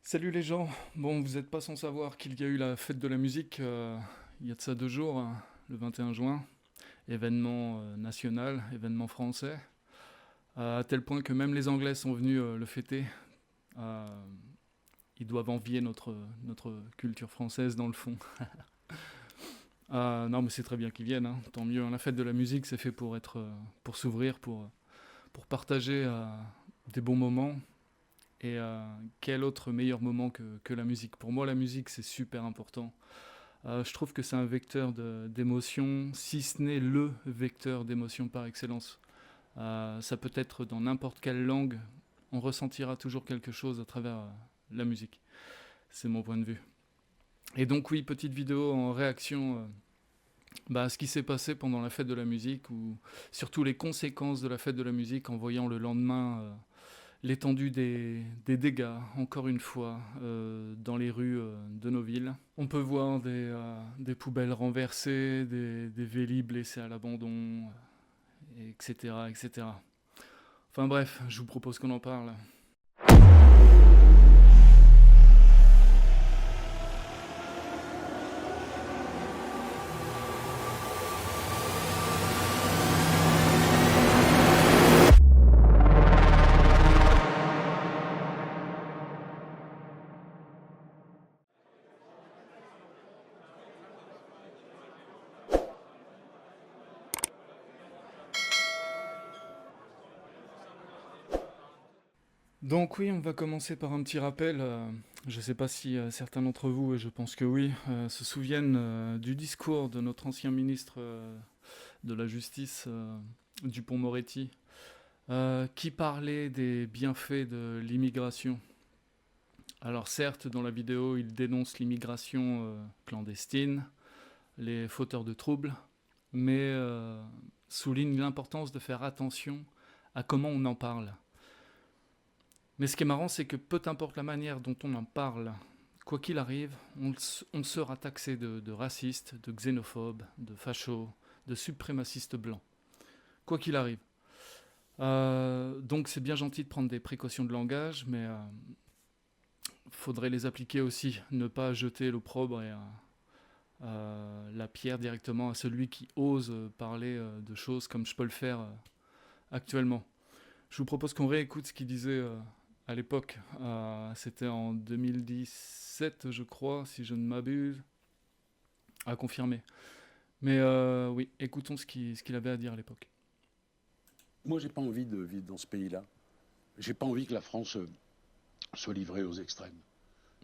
Salut les gens, bon vous n'êtes pas sans savoir qu'il y a eu la fête de la musique il y a de ça 2 jours, hein, le 21 juin, événement national, événement français, à tel point que même les Anglais sont venus le fêter. Euh, Ils doivent envier notre culture française dans le fond. Non mais c'est très bien qu'ils viennent, hein, tant mieux, hein. La fête de la musique c'est fait pour être, pour s'ouvrir, pour partager des bons moments. Et quel autre meilleur moment que la musique. Pour moi la musique c'est super important. Je trouve que c'est un vecteur d'émotion, si ce n'est le vecteur d'émotion par excellence. Ça peut être dans n'importe quelle langue, on ressentira toujours quelque chose à travers la musique. C'est mon point de vue. Et donc oui, petite vidéo en réaction à ce qui s'est passé pendant la fête de la musique, ou surtout les conséquences de la fête de la musique en voyant le lendemain l'étendue des dégâts, encore une fois, dans les rues de nos villes. On peut voir des poubelles renversées, des Vélib laissés à l'abandon, etc., etc. Enfin bref, je vous propose qu'on en parle. Donc oui, on va commencer par un petit rappel. Je ne sais pas si certains d'entre vous, et je pense que oui, se souviennent du discours de notre ancien ministre de la Justice, Dupond-Moretti, qui parlait des bienfaits de l'immigration. Alors certes, dans la vidéo, il dénonce l'immigration clandestine, les fauteurs de troubles, mais souligne l'importance de faire attention à comment on en parle. Mais ce qui est marrant, c'est que peu importe la manière dont on en parle, quoi qu'il arrive, on sera taxé de raciste, de xénophobe, de facho, de suprémaciste blanc. Quoi qu'il arrive. Donc c'est bien gentil de prendre des précautions de langage, mais faudrait les appliquer aussi. Ne pas jeter l'opprobre et la pierre directement à celui qui ose parler de choses comme je peux le faire actuellement. Je vous propose qu'on réécoute ce qu'il disait à l'époque. C'était en 2017, je crois, si je ne m'abuse, à confirmer. Mais oui, écoutons ce qu'il avait à dire à l'époque. Moi, j'ai pas envie de vivre dans ce pays-là. J'ai pas envie que la France soit livrée aux extrêmes.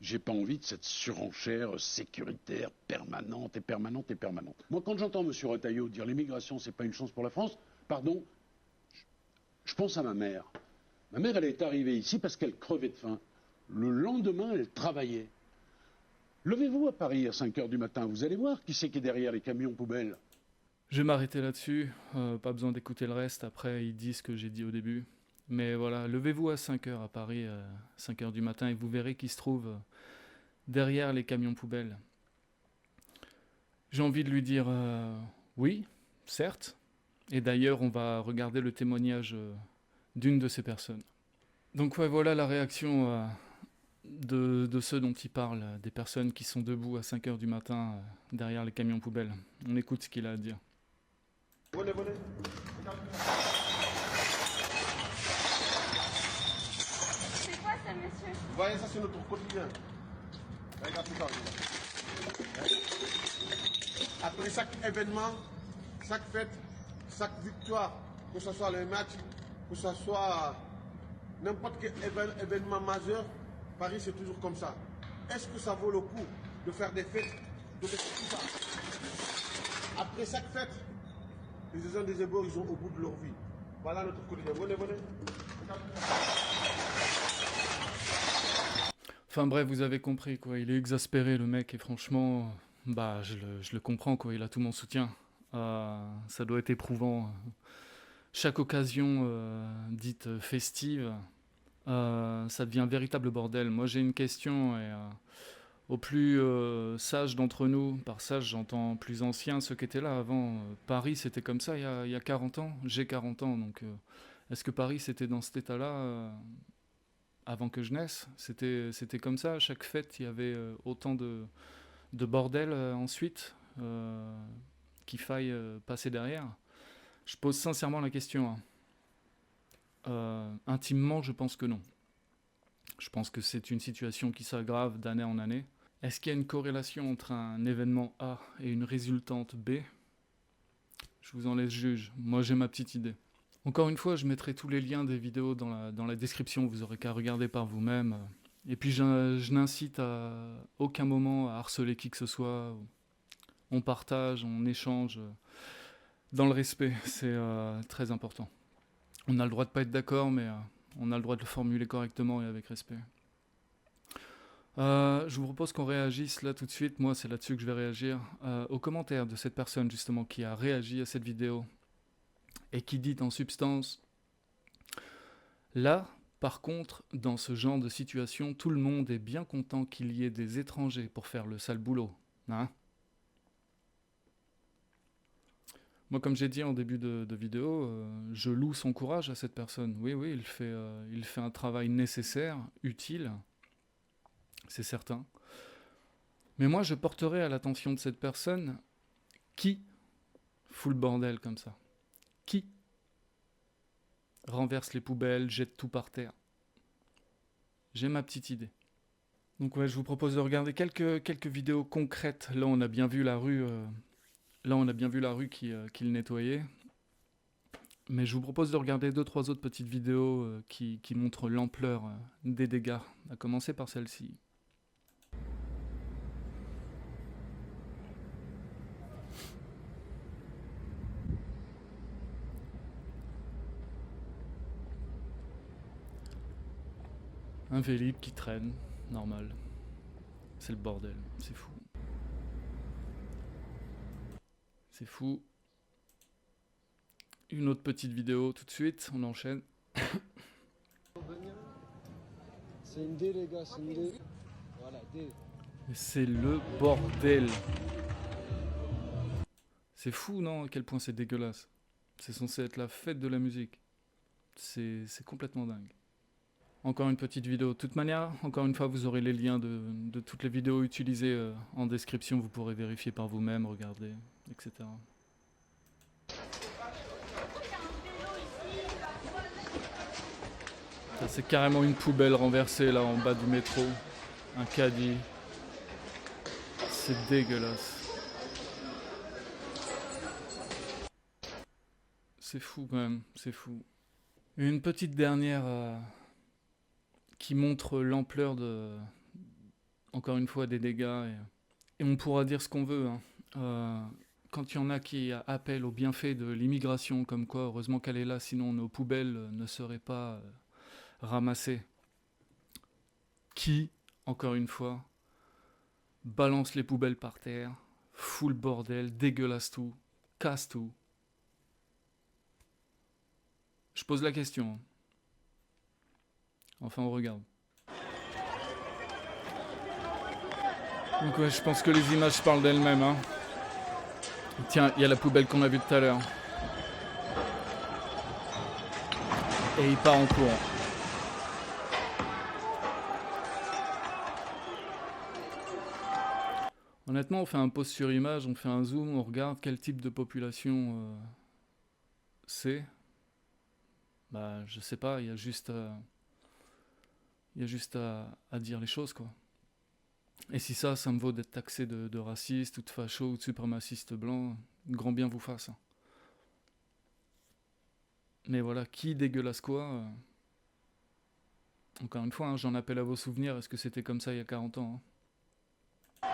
J'ai pas envie de cette surenchère sécuritaire permanente et permanente et permanente. Moi, quand j'entends M. Retailleau dire l'immigration, c'est pas une chance pour la France, pardon, je pense à ma mère. Ma mère, elle est arrivée ici parce qu'elle crevait de faim. Le lendemain, elle travaillait. Levez-vous à Paris à 5 heures du matin, vous allez voir qui c'est qui est derrière les camions poubelles. Je vais m'arrêter là-dessus, pas besoin d'écouter le reste, après ils disent ce que j'ai dit au début. Mais voilà, levez-vous à 5 heures à Paris, 5 heures du matin, et vous verrez qui se trouve derrière les camions poubelles. J'ai envie de lui dire oui, certes, et d'ailleurs on va regarder le témoignage d'une de ces personnes. Donc ouais, voilà la réaction de ceux dont il parle, des personnes qui sont debout à 5 heures du matin derrière les camions poubelles. On écoute ce qu'il a à dire. Venez, venez. C'est quoi ça, monsieur? Vous voyez, ça c'est notre quotidien. Regardez ça. Après chaque événement, chaque fête, chaque victoire, que ce soit le match, que ce soit n'importe quel événement majeur, Paris c'est toujours comme ça. Est-ce que ça vaut le coup de faire des fêtes, de faire tout ça? Après chaque fête, les gens des ébaux, ils sont au bout de leur vie. Voilà notre quotidien. Venez, venez. Enfin bref, vous avez compris quoi, il est exaspéré le mec et franchement, je le comprends quoi, il a tout mon soutien. Ça doit être éprouvant. Chaque occasion dite festive, ça devient un véritable bordel. Moi j'ai une question et aux plus sages d'entre nous, par sage j'entends plus anciens, ceux qui étaient là avant, Paris c'était comme ça il y a 40 ans, j'ai 40 ans donc est-ce que Paris c'était dans cet état-là avant que je naisse. C'était comme ça. À chaque fête, il y avait autant de bordel ensuite qu'il faille passer derrière. Je pose sincèrement la question. Intimement, je pense que non. Je pense que c'est une situation qui s'aggrave d'année en année. Est-ce qu'il y a une corrélation entre un événement A et une résultante B ? Je vous en laisse juge. Moi, j'ai ma petite idée. Encore une fois, je mettrai tous les liens des vidéos dans la description. Vous aurez qu'à regarder par vous-même. Et puis, je n'incite à aucun moment à harceler qui que ce soit. On partage, on échange dans le respect. C'est très important. On a le droit de ne pas être d'accord, mais on a le droit de le formuler correctement et avec respect. Je vous propose qu'on réagisse là tout de suite. Moi, c'est là-dessus que je vais réagir. Aux commentaires de cette personne, justement, qui a réagi à cette vidéo et qui dit en substance: là, par contre, dans ce genre de situation, tout le monde est bien content qu'il y ait des étrangers pour faire le sale boulot. Hein ? Moi, comme j'ai dit en début de vidéo, je loue son courage à cette personne. Oui, il fait un travail nécessaire, utile, c'est certain. Mais moi, je porterai à l'attention de cette personne qui fout le bordel comme ça. Qui renverse les poubelles, jette tout par terre. J'ai ma petite idée. Donc ouais, je vous propose de regarder quelques vidéos concrètes. Là, on a bien vu la rue... qu'il nettoyait. Mais je vous propose de regarder 2-3 autres petites vidéos qui montrent l'ampleur des dégâts, à commencer par celle-ci. Un Vélib qui traîne, normal. C'est le bordel, c'est fou. C'est fou. Une autre petite vidéo tout de suite, on enchaîne. C'est une D les gars, c'est une D. Voilà, D. C'est le bordel. C'est fou, non? À quel point c'est dégueulasse. C'est censé être la fête de la musique. C'est complètement dingue. Encore une petite vidéo. De toute manière, encore une fois, vous aurez les liens de toutes les vidéos utilisées en description. Vous pourrez vérifier par vous-même, regarder, etc. C'est carrément une poubelle renversée là en bas du métro. Un caddie. C'est dégueulasse. C'est fou quand même, c'est fou. Une petite dernière qui montre l'ampleur encore une fois, des dégâts. Et on pourra dire ce qu'on veut. Quand il y en a qui appellent au bienfait de l'immigration, comme quoi, heureusement qu'elle est là, sinon nos poubelles ne seraient pas ramassées. Qui, encore une fois, balance les poubelles par terre, fout le bordel, dégueulasse tout, casse tout. Je pose la question. Enfin, on regarde. Donc ouais, je pense que les images parlent d'elles-mêmes. Hein. Tiens, il y a la poubelle qu'on a vue tout à l'heure. Et il part en courant. Honnêtement, on fait un pause sur image, on fait un zoom, on regarde quel type de population c'est. Bah, je sais pas, il y a juste à dire les choses, quoi. Et si ça me vaut d'être taxé de raciste ou de facho ou de suprémaciste blanc, grand bien vous fasse. Mais voilà, qui dégueulasse quoi Encore une fois, hein, j'en appelle à vos souvenirs. Est-ce que c'était comme ça il y a 40 ans hein?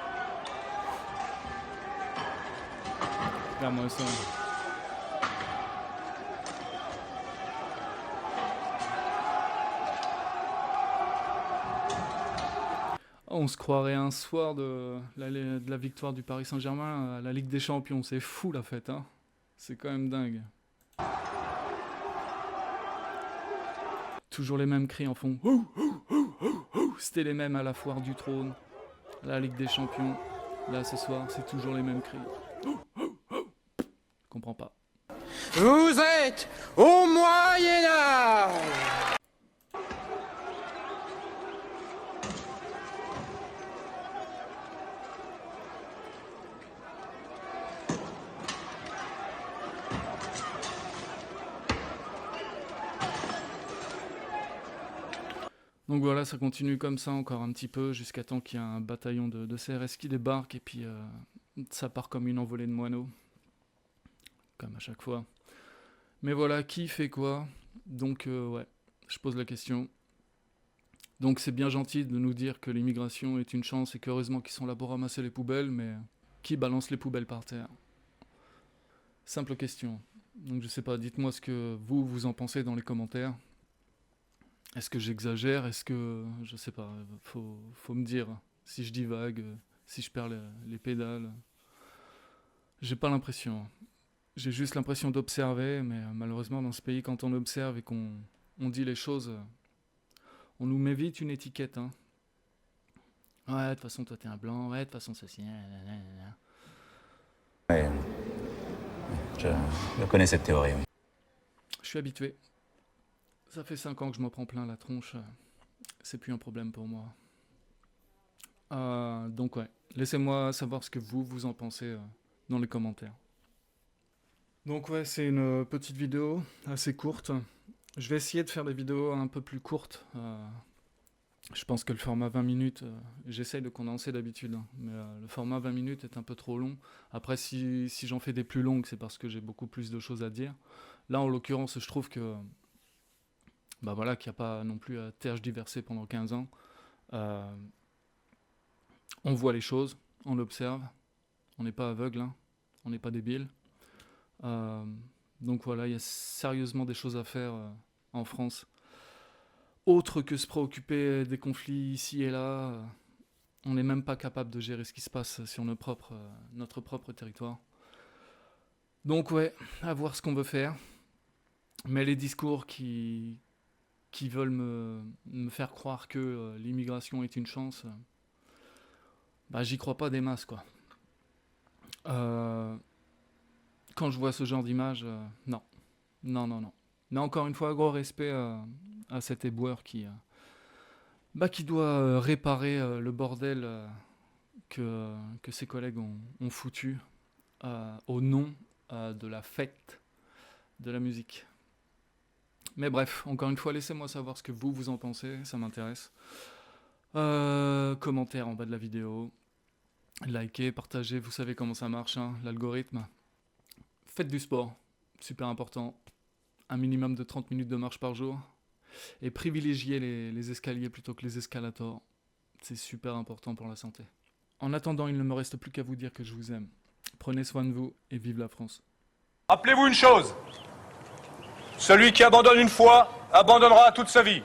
Regarde-moi ça. On se croirait un soir de la victoire du Paris Saint-Germain à la Ligue des Champions. C'est fou la fête, hein. C'est quand même dingue. Toujours les mêmes cris en fond. C'était les mêmes à la foire du trône, à la Ligue des Champions. Là ce soir, c'est toujours les mêmes cris. Je comprends pas. Vous êtes au Moyen-Âge. Donc voilà, ça continue comme ça encore un petit peu, jusqu'à temps qu'il y ait un bataillon de CRS qui débarque, et puis ça part comme une envolée de moineaux, comme à chaque fois. Mais voilà, qui fait quoi? Donc ouais, je pose la question. Donc c'est bien gentil de nous dire que l'immigration est une chance et qu'heureusement qu'ils sont là pour ramasser les poubelles, mais qui balance les poubelles par terre? Simple question. Donc je sais pas, dites-moi ce que vous en pensez dans les commentaires. Est-ce que j'exagère? Est-ce que... Je sais pas, faut me dire si je divague, si je perds les pédales. J'ai pas l'impression. J'ai juste l'impression d'observer, mais malheureusement dans ce pays, quand on observe et qu'on dit les choses, on nous met vite une étiquette. Hein. Ouais, de toute façon toi t'es un blanc, ouais, de toute façon ceci... Ouais, je connais cette théorie. Oui. Je suis habitué. Ça fait 5 ans que je m'en prends plein la tronche. C'est plus un problème pour moi. Donc ouais, laissez-moi savoir ce que vous en pensez dans les commentaires. Donc ouais, c'est une petite vidéo assez courte. Je vais essayer de faire des vidéos un peu plus courtes. Je pense que le format 20 minutes, j'essaye de condenser d'habitude, hein, mais le format 20 minutes est un peu trop long. Après, si j'en fais des plus longues, c'est parce que j'ai beaucoup plus de choses à dire. Là, en l'occurrence, je trouve que bah voilà, qu'il n'y a pas non plus à tergiverser pendant 15 ans. On voit les choses, on observe, on n'est pas aveugle, hein, on n'est pas débile. Donc voilà, il y a sérieusement des choses à faire en France. Autre que se préoccuper des conflits ici et là, on n'est même pas capable de gérer ce qui se passe sur notre propre territoire. Donc ouais, à voir ce qu'on veut faire. Mais les discours qui veulent me faire croire que l'immigration est une chance, bah j'y crois pas des masses, quoi. Quand je vois ce genre d'image, non. Mais encore une fois, gros respect à cet éboueur qui doit réparer le bordel que ses collègues ont foutu au nom de la fête de la musique. Mais bref, encore une fois, laissez-moi savoir ce que vous en pensez, ça m'intéresse. Commentaire en bas de la vidéo, likez, partagez, vous savez comment ça marche, hein, l'algorithme. Faites du sport, super important. Un minimum de 30 minutes de marche par jour. Et privilégiez les escaliers plutôt que les escalators. C'est super important pour la santé. En attendant, il ne me reste plus qu'à vous dire que je vous aime. Prenez soin de vous et vive la France. Rappelez-vous une chose, celui qui abandonne une fois, abandonnera toute sa vie.